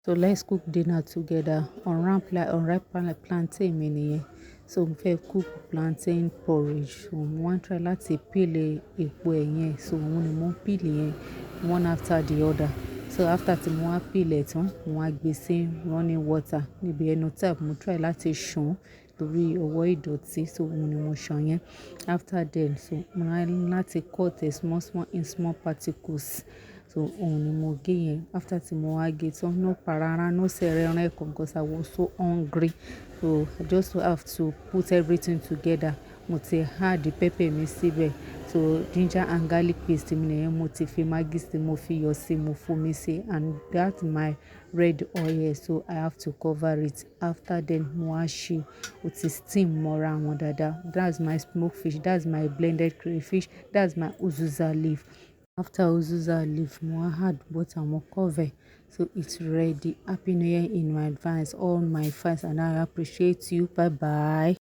So let's cook dinner together. Unripe plantain mi nìyẹn. So mo fẹ́ cook plantain porridge. So mo wá ń try láti peel epo ẹ̀ yẹn. So òun ni mo ń peel yẹn one after the other. So after tí mo wá peel ẹ̀ tán, mo wá gbé sí running water. Níbi ẹnu tap mo try láti ṣàn torí ọwọ́ ìdọ̀tí. So òun ni mo ṣàn yẹn. After then, so mo wá ní láti cut it small in small particles. So òun ni mo gé yẹn. After tí mo wá gé tán, no pa rárá, no ṣẹrẹ because I was so hungry. So I just have to put everything together. Mo ti add the pepper mi síbẹ̀. So ginger and garlic paste mi nìyẹn. Mo ti fi maggi sí, mo fi iyọ̀ sí, mo fomi sí, and that's my red oil. So I have to cover it. After then, mo wá ṣí, ó ti steam mọ́ra wọn dáadáa. That's my smoked fish. That's my blended crayfish. That's my uziza leaf. After uziza leaf, mo wá add butter, mo cover. So it's ready. Happy New Year in my advance, all my fans, and I appreciate you. Bye bye.